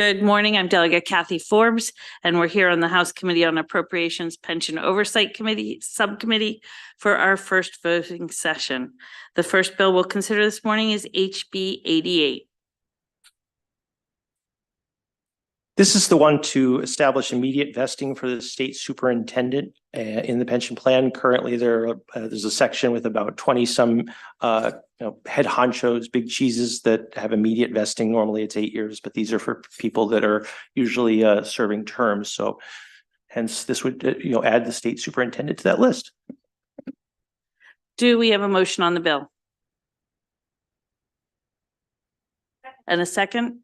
Good morning. I'm Delegate Kathy Forbes, and we're here on the House Committee on Appropriations Pension Oversight Committee Subcommittee for our first voting session. The first bill we'll consider this morning is HB 88. This is the one to essablish immediate vesting for the state superintendent in the pension plan. Currently, there's a section with about 20 some head honchos, big cheeses that have immediate vesting. Normally, it's 8 years, but these are for people that are usually serving terms. So, hence, this would add the state superintendent to that list. Do we have a motion on the bill? And a second?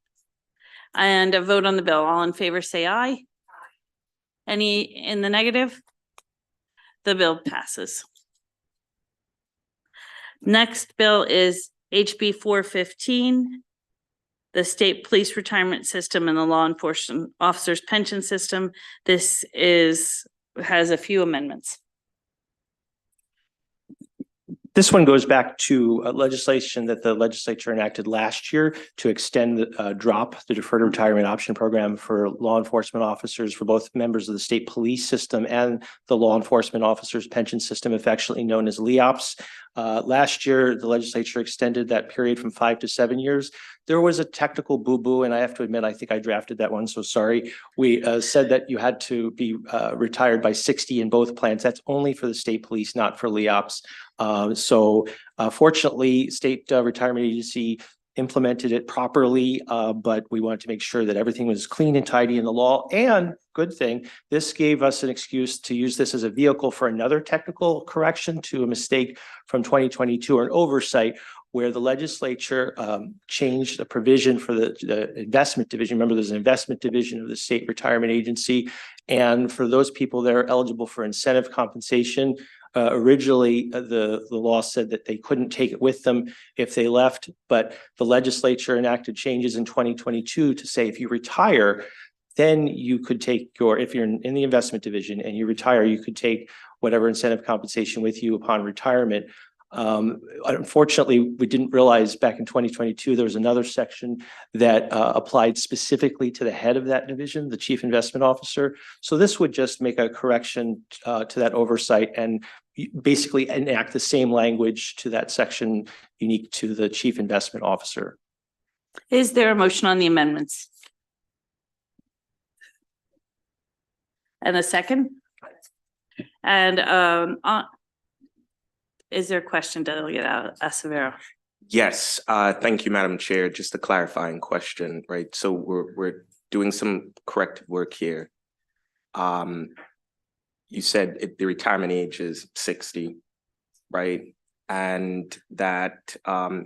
And a vote on the bill. All in favor, say aye. Any in the negative? The bill passes. Next bill is HB 415, the State Police Retirement System and the Law Enforcement Officers Pension System. This has a few amendments. This one goes back to legislation that the legislature enacted last year to extend the deferred retirement option program for law enforcement officers for both members of the state police system and the law enforcement officers pension system, affectionately known as LEOPS. Last year, the legislature extended that period from 5 to 7 years. There was a technical boo-boo, and I have to admit, I think I drafted that one, so sorry. We said that you had to be retired by 60 in both plans. That's only for the state police, not for LEOPS. Fortunately, state retirement agency implemented it properly, but we wanted to make sure that everything was clean and tidy in the law. And good thing, this gave us an excuse to use this as a vehicle for another technical correction to a mistake from 2022 or an oversight where the legislature changed a provision for the investment division. Remember, there's an investment division of the state retirement agency. And for those people that are eligible for incentive compensation, originally, the law said that they couldn't take it with them if they left, but the legislature enacted changes in 2022 to say if you retire, then you could take if you're in the investment division and you retire, you could take whatever incentive compensation with you upon retirement. Unfortunately, we didn't realize back in 2022, there was another section that applied specifically to the head of that division, the chief investment officer. So this would just make a correction to that oversight and basically enact the same language to that section unique to the chief investment officer. Is there a motion on the amendments? And a second? And is there a question, Delegate Acevedo? Yes, thank you, Madam Chair. Just a clarifying question, right? So we're doing some corrective work here. You said the retirement age is 60, right? And that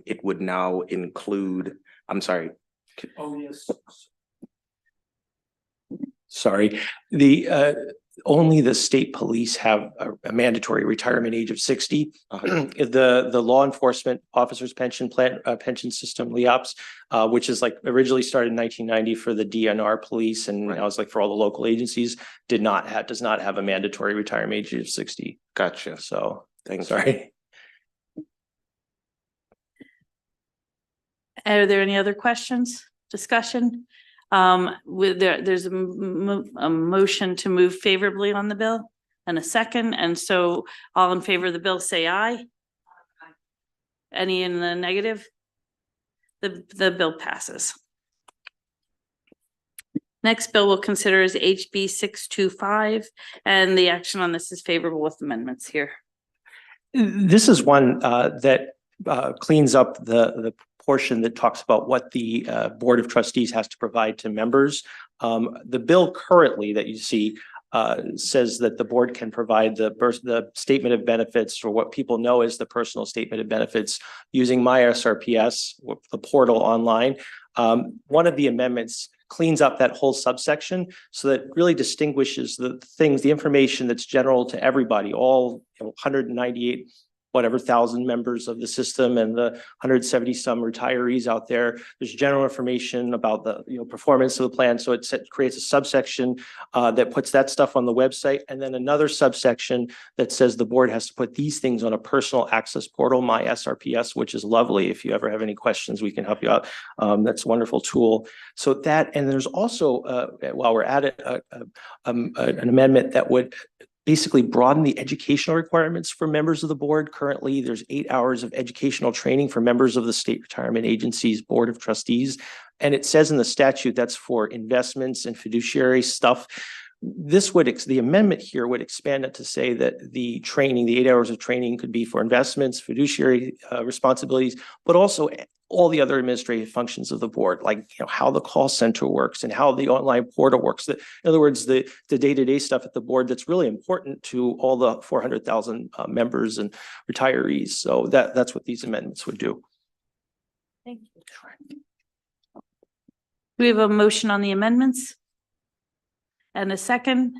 it would now include, I'm sorry. Oh, yes. Sorry. Only the state police have a mandatory retirement age of 60. The law enforcement officers pension system, LEOPS, which is like originally started in 1990 for the DNR police, and now it's like for all the local agencies, does not have a mandatory retirement age of 60. Gotcha. So sorry. Are there any other questions? Discussion? There's a motion to move favorably on the bill and a second. And so all in favor of the bill, say aye. Any in the negative? The bill passes. Next bill we'll consider is HB 625, and the action on this is favorable with amendments here. This is one that cleans up the portion that talks about what the Board of Trustees has to provide to members. The bill currently that you see says that the board can provide the statement of benefits for what people know as the personal statement of benefits using MySRPS, the portal online. One of the amendments cleans up that whole subsection so that really distinguishes the information that's general to everybody, all 198 whatever thousand members of the system and the 170 some retirees out there. There's general information about the performance of the plan. So it creates a subsection that puts that stuff on the website, and then another subsection that says the board has to put these things on a personal access portal, My SRPS, which is lovely. If you ever have any questions, we can help you out. That's a wonderful tool. So that, and there's also while we're at it, an amendment that would basically broaden the educational requirements for members of the board. Currently, there's 8 hours of educational training for members of the State Retirement Agency's Board of Trustees. And it says in the statute that's for investments and fiduciary stuff. This would, the amendment here would expand it to say that the training, the 8 hours of training could be for investments, fiduciary responsibilities, but also all the other administrative functions of the board, like how the call center works and how the online portal works. In other words, the day-to-day stuff at the board that's really important to all the 400,000 members and retirees. So that's what these amendments would do. Thank you. Do we have a motion on the amendments? And a second?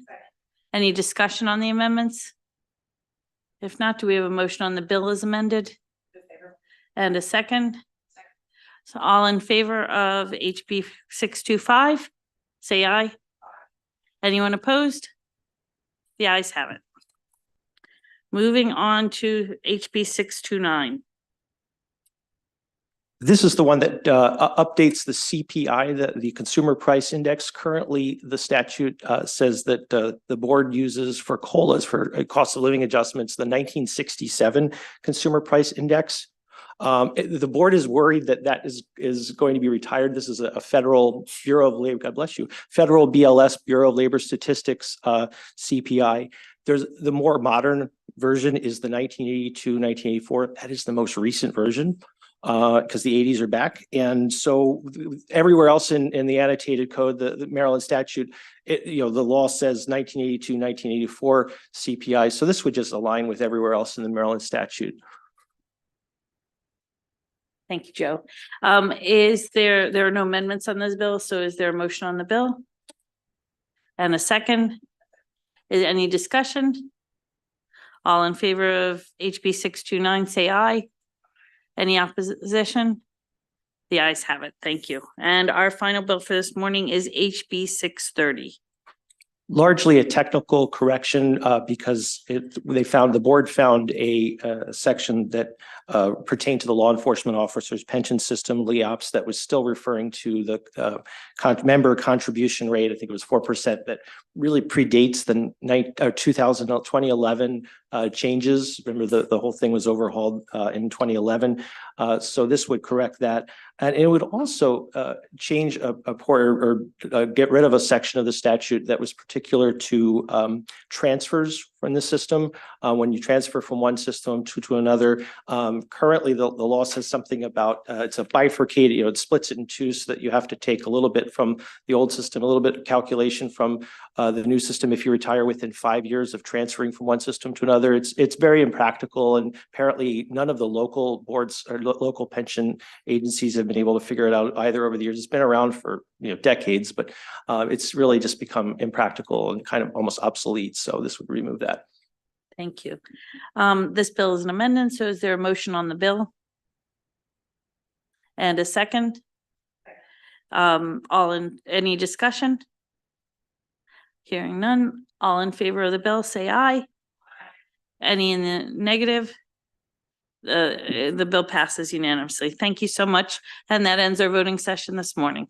Any discussion on the amendments? If not, do we have a motion on the bill as amended? And a second? So all in favor of HB 625, say aye. Anyone opposed? The ayes have it. Moving on to HB 629. This is the one that updates the CPI, the Consumer Price Index. Currently, the statute says that the board uses for COLAs, for cost of living adjustments, the 1967 Consumer Price Index. The board is worried that that is going to be retired. This is a federal Bureau of Labor, God bless you, federal BLS, Bureau of Labor Statistics CPI. There's the more modern version is the 1982, 1984. That is the most recent version because the 80s are back. And so everywhere else in the annotated code, the Maryland statute, the law says 1982, 1984 CPI. So this would just align with everywhere else in the Maryland statute. Thank you, Joe. There are no amendments on this bill, so is there a motion on the bill? And a second? Is any discussion? All in favor of HB 629, say aye. Any opposition? The ayes have it. Thank you. And our final bill for this morning is HB 630. Largely a technical correction because the board found a section that pertained to the law enforcement officers pension system, LEOPS, that was still referring to the member contribution rate. I think it was 4%, that really predates the 2011 changes. Remember, the whole thing was overhauled in 2011. So this would correct that. And it would also change or get rid of a section of the statute that was particular to transfers from the system. When you transfer from one system to another, currently the law says something about it's a bifurcated, it splits it in two, so that you have to take a little bit from the old system, a little bit of calculation from the new system if you retire within 5 years of transferring from one system to another. It's very impractical, and apparently none of the local boards or local pension agencies have been able to figure it out either over the years. It's been around for decades, but it's really just become impractical and kind of almost obsolete. So this would remove that. Thank you. This bill is an amendment, so is there a motion on the bill? And a second? Any discussion? Hearing none, all in favor of the bill, say aye. Any in the negative? The bill passes unanimously. Thank you so much. And that ends our voting session this morning.